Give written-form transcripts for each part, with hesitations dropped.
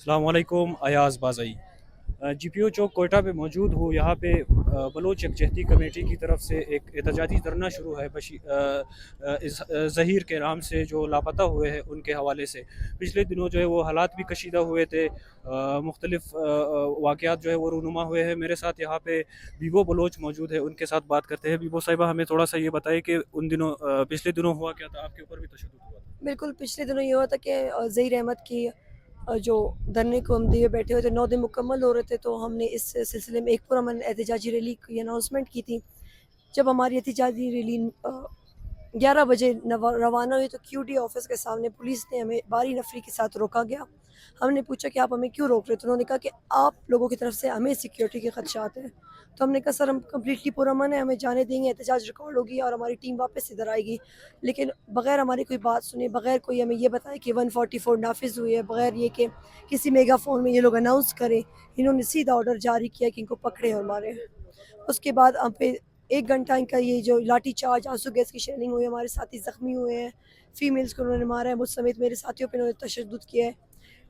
السلام علیکم، ایاز بازئی جی پی او چوک کوئٹہ پہ موجود ہوں. یہاں پہ بلوچ یکجہتی کمیٹی کی طرف سے ایک احتجاجی دھرنا شروع ہے ظہیر کے نام سے جو لاپتہ ہوئے ہیں ان کے حوالے سے. پچھلے دنوں جو ہے وہ حالات بھی کشیدہ ہوئے تھے، مختلف واقعات جو ہے وہ رونما ہوئے ہیں. میرے ساتھ یہاں پہ بیبو بلوچ موجود ہے، ان کے ساتھ بات کرتے ہیں. بیبو صاحبہ ہمیں تھوڑا سا یہ بتائیں کہ ان دنوں پچھلے دنوں ہوا کیا تھا، آپ کے اوپر بھی تشدد ہوا تھا؟ بالکل پچھلے دنوں یہ ہوا تھا کہ ظہیر احمد کی جو دھرنے کو ہم دیے بیٹھے ہوئے تھے 9 دن مکمل ہو رہے تھے، تو ہم نے اس سلسلے میں ایک پرامن احتجاجی ریلی کی اناؤنسمنٹ کی تھی. جب ہماری احتجاجی ریلی 11 بجے روانہ ہوئی تو کیو ڈی آفس کے سامنے پولیس نے ہمیں باری نفری کے ساتھ روکا گیا. ہم نے پوچھا کہ آپ ہمیں کیوں روک رہے تھے؟ انہوں نے کہا کہ آپ لوگوں کی طرف سے ہمیں سیکیورٹی کے خدشات ہیں. تو ہم نے کہا سر ہم کمپلیٹلی پرامن ہیں، ہمیں جانے دیں گے، احتجاج ریکارڈ ہوگی اور ہماری ٹیم واپس ادھر آئے گی. لیکن بغیر ہماری کوئی بات سنے، بغیر کوئی ہمیں یہ بتائے کہ 144 نافذ ہوئی ہے، بغیر یہ کہ کسی میگا فون میں یہ لوگ اناؤنس کریں، انہوں نے سیدھا آرڈر جاری کیا کہ ان کو پکڑے اور مارے. اس کے بعد ہم پہ 1 گھنٹہ ان کا یہ جو لاٹھی چارج، آنسو گیس کی شیلنگ ہوئی، ہمارے ساتھی زخمی ہوئے ہیں، فیمیلز کو انہوں نے مارا ہے، مجھ سمیت میرے ساتھیوں پہ انہوں نے تشدد کیا ہے.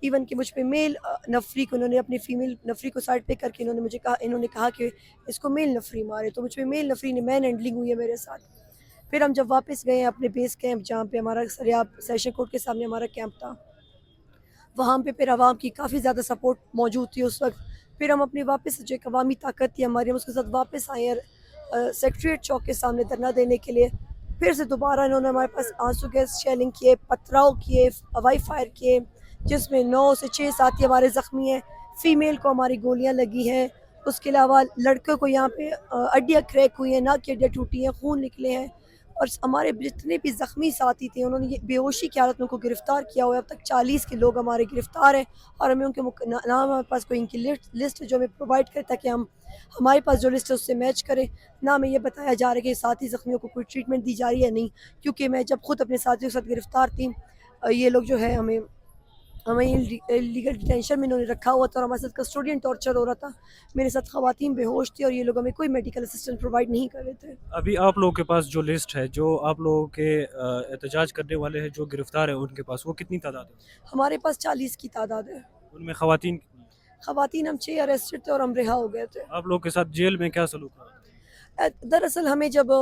ایون کہ مجھ پہ میل نفری کو انہوں نے اپنی فیمیل نفری کو سائڈ پہ کر کے انہوں نے کہا کہ اس کو میل نفری مارے. تو مجھ پہ میل نفری نے مین ہینڈلنگ ہوئی ہے میرے ساتھ. پھر ہم جب واپس گئے اپنے بیس کیمپ جہاں پہ ہمارا سریاب سیشن کورٹ کے سامنے ہمارا کیمپ تھا، وہاں پہ پھر عوام کی کافی زیادہ سپورٹ موجود تھی اس وقت. پھر ہم اپنی واپس جو ایک عوامی طاقت تھی ہماری، ہم اس کے ساتھ واپس آئے ہیں سیکٹریٹ چوک کے سامنے دھرنا دینے کے لیے. پھر سے دوبارہ انہوں نے ہمارے پاس آنسو گیس شیلنگ کیے، پتھراؤ کیے، ہوائی فائر کیے، جس میں 9 سے 6 ساتھی ہمارے زخمی ہیں. فیمیل کو ہماری گولیاں لگی ہیں. اس کے علاوہ لڑکوں کو یہاں پہ ہڈیاں کریک ہوئی ہیں، ناک کی ہڈیاں ٹوٹی ہیں، خون نکلے ہیں. اور ہمارے جتنے بھی زخمی ساتھی تھے انہوں نے یہ بے ہوشی کی حالت میں ان کو گرفتار کیا ہوا ہے. اب تک 40 کے لوگ ہمارے گرفتار ہیں، اور ہمیں ان کے نہ ہمارے پاس کوئی ان کی لسٹ جو ہمیں پرووائڈ کرے تاکہ ہم ہمارے پاس جو لسٹ ہے اس سے میچ کرے. نہ ہمیں یہ بتایا جا رہا ہے کہ ساتھی زخمیوں کو کوئی ٹریٹمنٹ دی جا رہی ہے، نہیں. کیونکہ میں جب خود اپنے ساتھیوں کے ساتھ گرفتار تھی، یہ لوگ جو ہے ہمیں لیگل ڈیٹینشن میں انہوں نے رکھا ہوا تھا اور ہمارے ساتھ کسٹوڈین ٹارچر ہو رہا تھا. میرے ساتھ خواتین بے ہوش تھی اور یہ لوگ ہمیں کوئی میڈیکل اسسٹنٹ پرووائڈ نہیں کر رہے تھے. ابھی آپ لوگوں کے پاس جو لسٹ ہے، جو آپ لوگوں کے احتجاج کرنے والے ہیں جو گرفتار ہیں، ان کے پاس وہ کتنی تعداد ہے؟ ہمارے پاس 40 کی تعداد ہے. ان میں خواتین کتنی ہیں؟ خواتین ہم 6 اریسٹڈ تھے اور ہم رہا ہو گئے تھے. آپ لوگوں کے ساتھ جیل میں کیا سلوک رہا؟ دراصل ہمیں جب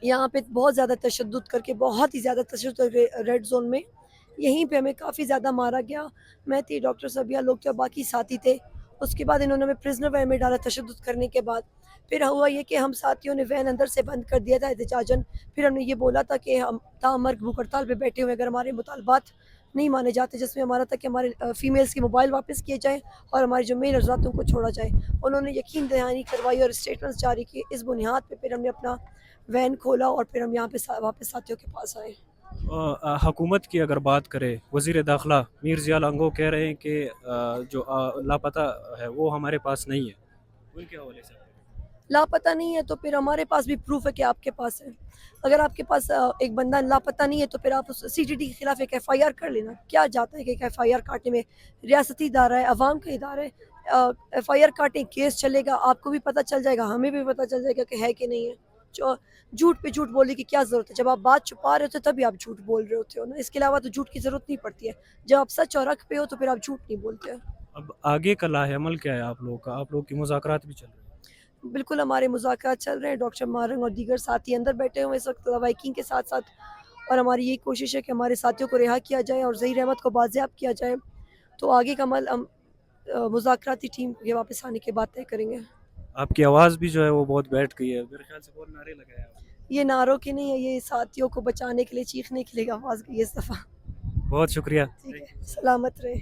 یہاں پہ بہت زیادہ تشدد کر کے، بہت ہی زیادہ تشدد ریڈ زون میں یہیں پہ ہمیں کافی زیادہ مارا گیا. میں تھی، ڈاکٹر صبیہ لوگ تھے اور باقی ساتھی تھے. اس کے بعد انہوں نے ہمیں پرزنر وین میں ڈالا تشدد کرنے کے بعد. پھر ہوا یہ کہ ہم ساتھیوں نے وین اندر سے بند کر دیا تھا احتجاجاً. پھر ہم نے یہ بولا تھا کہ ہم تامرگ بھوک ہڑتال پہ بیٹھے ہوئے، اگر ہمارے مطالبات نہیں مانے جاتے، جس میں ہمارا تھا کہ ہمارے فیمیلز کے موبائل واپس کیے جائیں اور ہمارے جو مین افراد کو چھوڑا جائے. انہوں نے یقین دہانی کروائی اور اسٹیٹمنٹس جاری کیے. اس بنیاد پہ پھر ہم نے اپنا وین کھولا اور پھر ہم یہاں پہ واپس ساتھیوں کے پاس آئے. حکومت کی اگر بات کرے، وزیر داخلہ میر ضیاء الانگو کہہ رہے ہیں کہ جو لاپتہ ہے وہ ہمارے پاس نہیں ہے. ان کے حوالے سے لاپتہ نہیں ہے تو پھر ہمارے پاس بھی پروف ہے کہ آپ کے پاس ہے. اگر آپ کے پاس ایک بندہ لاپتہ نہیں ہے تو پھر آپ سی ٹی ڈی کے خلاف ایک ایف آئی آر کر لینا. کیا جاتا ہے کہ ایک ایف آئی آر کاٹنے میں؟ ریاستی ادارہ ہے، عوام کا ادارہ ہے. ایف آئی آر کاٹیں، کیس چلے گا، آپ کو بھی پتہ چل جائے گا، ہمیں بھی پتہ چل جائے گا کہ ہے کہ نہیں ہے. جھوٹ پہ جھوٹ بولنے کی کیا ضرورت ہے؟ جب آپ بات چھپا رہے ہوتے ہیں تبھی آپ جھوٹ بول رہے ہوتے ہو نا. اس کے علاوہ تو جھوٹ کی ضرورت نہیں پڑتی ہے. جب آپ سچ اور حق پہ ہو تو پھر آپ جھوٹ نہیں بولتے. اب آگے کا لاہ عمل کیا ہے آپ لوگوں کا؟ آپ لوگ کی مذاکرات بھی چل رہے ہیں؟ بالکل ہمارے مذاکرات چل رہے ہیں. ڈاکٹر مارنگ اور دیگر ساتھی اندر بیٹھے ہوئے اس وقت وائکنگ کے ساتھ ساتھ، اور ہماری یہی کوشش ہے کہ ہمارے ساتھیوں کو رہا کیا جائے اور ظہیر احمد کو بازیاب کیا جائے. تو آگے کا عمل ہم مذاکراتی ٹیم کے واپس آنے کے بعد طے کریں گے. آپ کی آواز بھی جو ہے وہ بہت بیٹھ گئی ہے، میرے خیال سے بہت نعرے لگائے آپ نے. یہ نعروں کی نہیں ہے، یہ ساتھیوں کو بچانے کے لیے چیخنے کے لیے آواز گئی اس دفعہ. بہت شکریہ. ٹھیک ہے، سلامت رہے.